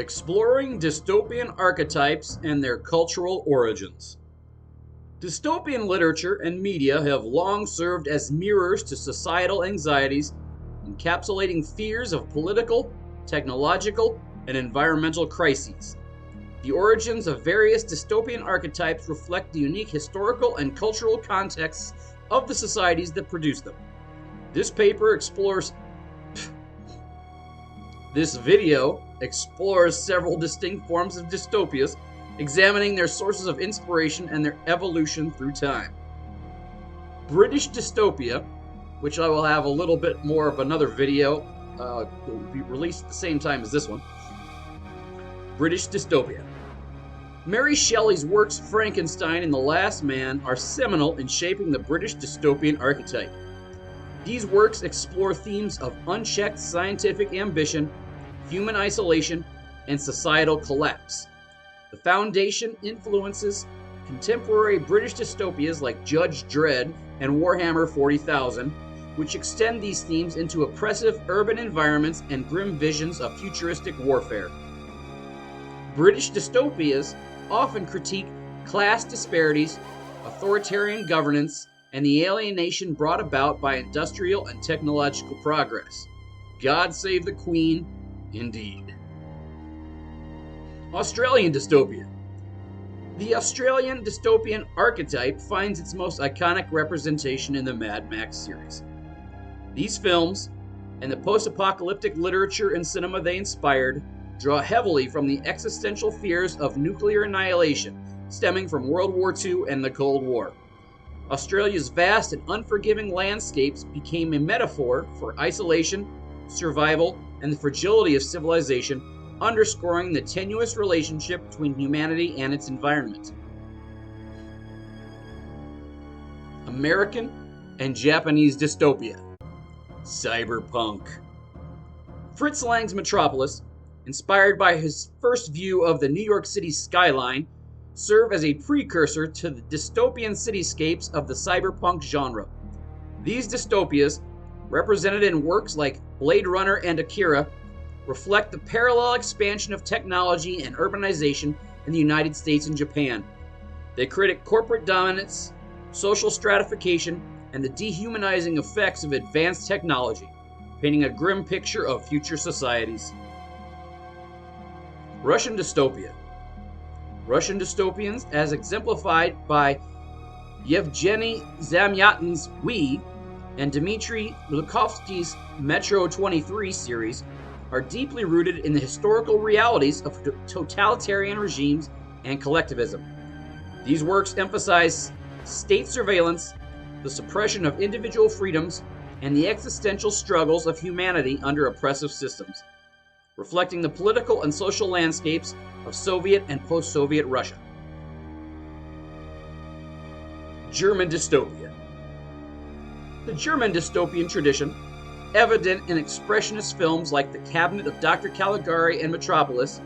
Exploring dystopian archetypes and their cultural origins. Dystopian literature and media have long served as mirrors to societal anxieties, encapsulating fears of political, technological, and environmental crises. The origins of various dystopian archetypes reflect the unique historical and cultural contexts of the societies that produce them. This video explores several distinct forms of dystopias, examining their sources of inspiration and their evolution through time. British dystopia, which I will have a little bit more of another video, will be released at the same time as this one. British dystopia. Mary Shelley's works Frankenstein and The Last Man are seminal in shaping the British dystopian archetype. These works explore themes of unchecked scientific ambition, human isolation, and societal collapse. The foundation influences contemporary British dystopias like Judge Dredd and Warhammer 40,000, which extend these themes into oppressive urban environments and grim visions of futuristic warfare. British dystopias often critique class disparities, authoritarian governance, and the alienation brought about by industrial and technological progress. God save the Queen, indeed. Australian dystopia. The Australian dystopian archetype finds its most iconic representation in the Mad Max series. These films, and the post-apocalyptic literature and cinema they inspired, draw heavily from the existential fears of nuclear annihilation stemming from World War II and the Cold War. Australia's vast and unforgiving landscapes became a metaphor for isolation, survival, and the fragility of civilization, underscoring the tenuous relationship between humanity and its environment. American and Japanese dystopia. Cyberpunk. Fritz Lang's Metropolis, inspired by his first view of the New York City skyline, serve as a precursor to the dystopian cityscapes of the cyberpunk genre. These dystopias, represented in works like Blade Runner and Akira, reflect the parallel expansion of technology and urbanization in the United States and Japan. They critique corporate dominance, social stratification, and the dehumanizing effects of advanced technology, painting a grim picture of future societies. Russian dystopia. Russian dystopians, as exemplified by Yevgeny Zamyatin's We and Dmitry Glukovsky's Metro 23 series, are deeply rooted in the historical realities of totalitarian regimes and collectivism. These works emphasize state surveillance, the suppression of individual freedoms, and the existential struggles of humanity under oppressive systems, reflecting the political and social landscapes of Soviet and post-Soviet Russia. German dystopia. The German dystopian tradition, evident in expressionist films like The Cabinet of Dr. Caligari and Metropolis,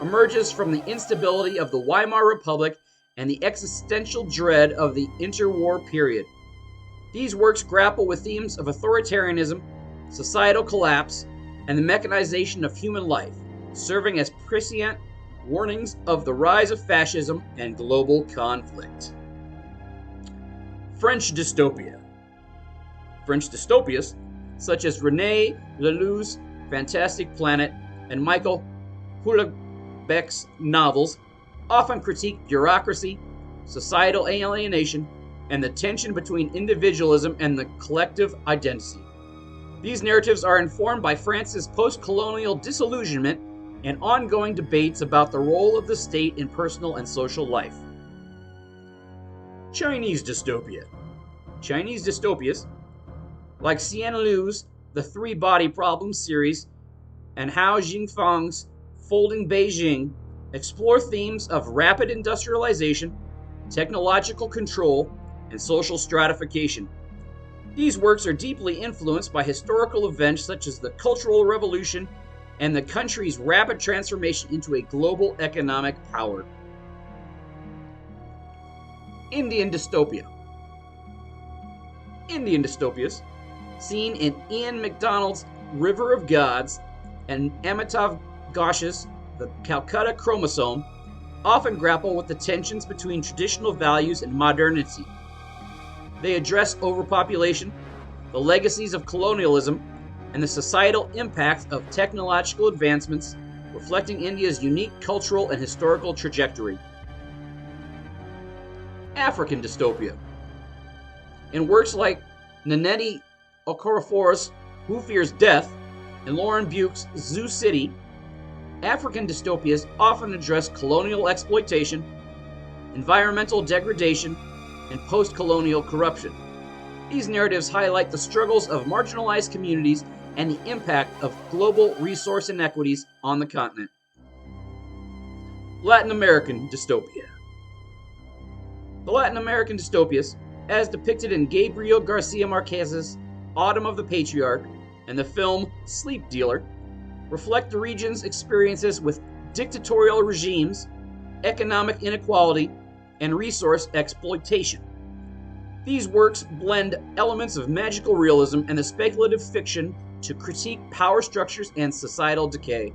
emerges from the instability of the Weimar Republic and the existential dread of the interwar period. These works grapple with themes of authoritarianism, societal collapse, and the mechanization of human life, serving as prescient warnings of the rise of fascism and global conflict. French dystopia. French dystopias, such as René Laloux's Fantastic Planet and Michael Houellebecq's novels, often critique bureaucracy, societal alienation, and the tension between individualism and the collective identity. These narratives are informed by France's post-colonial disillusionment and ongoing debates about the role of the state in personal and social life. Chinese dystopia. Chinese dystopias, like Xian Liu's The Three Body Problems series and Hao Jingfang's Folding Beijing, explore themes of rapid industrialization, technological control, and social stratification. These works are deeply influenced by historical events such as the Cultural Revolution and the country's rapid transformation into a global economic power. Indian dystopia. Indian dystopias, seen in Ian MacDonald's River of Gods and Amitav Ghosh's the Calcutta chromosome, often grapple with the tensions between traditional values and modernity. They address overpopulation, the legacies of colonialism, and the societal impact of technological advancements, reflecting India's unique cultural and historical trajectory. African dystopia. In works like Nnedi Okorafor's Who Fears Death and Lauren Buke's Zoo City, African dystopias often address colonial exploitation, environmental degradation, and post-colonial corruption. These narratives highlight the struggles of marginalized communities and the impact of global resource inequities on the continent. Latin American dystopia. The Latin American dystopias, as depicted in Gabriel Garcia Marquez's Autumn of the Patriarch and the film Sleep Dealer, reflect the region's experiences with dictatorial regimes, economic inequality, and resource exploitation. These works blend elements of magical realism and the speculative fiction to critique power structures and societal decay.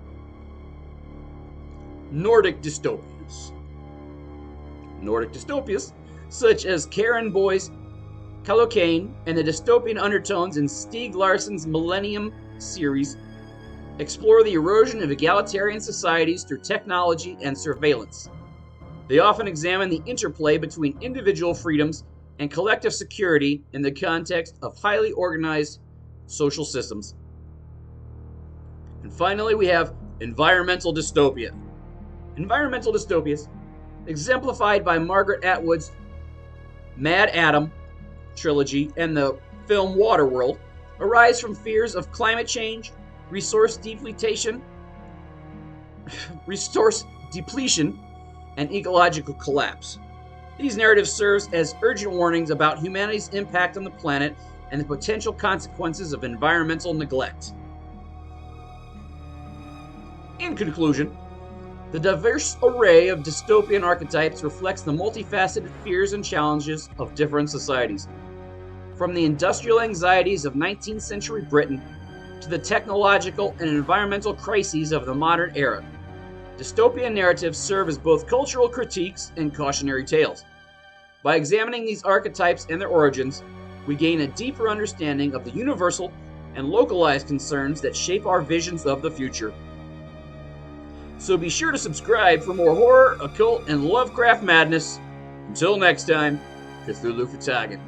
Nordic dystopias. Nordic dystopias, such as Karen Boy's Kallocain and the dystopian undertones in Stieg Larsson's Millennium series, explore the erosion of egalitarian societies through technology and surveillance. They often examine the interplay between individual freedoms and collective security in the context of highly organized social systems. And finally, we have environmental dystopia. Environmental dystopias, exemplified by Margaret Atwood's Mad Adam trilogy and the film Waterworld, arise from fears of climate change, resource depletion, and ecological collapse. These narratives serve as urgent warnings about humanity's impact on the planet and the potential consequences of environmental neglect. In conclusion, the diverse array of dystopian archetypes reflects the multifaceted fears and challenges of different societies. From the industrial anxieties of 19th century Britain to the technological and environmental crises of the modern era, dystopian narratives serve as both cultural critiques and cautionary tales. By examining these archetypes and their origins, we gain a deeper understanding of the universal and localized concerns that shape our visions of the future. So be sure to subscribe for more horror, occult, and Lovecraft madness. Until next time, Cthulhu Fhtagn.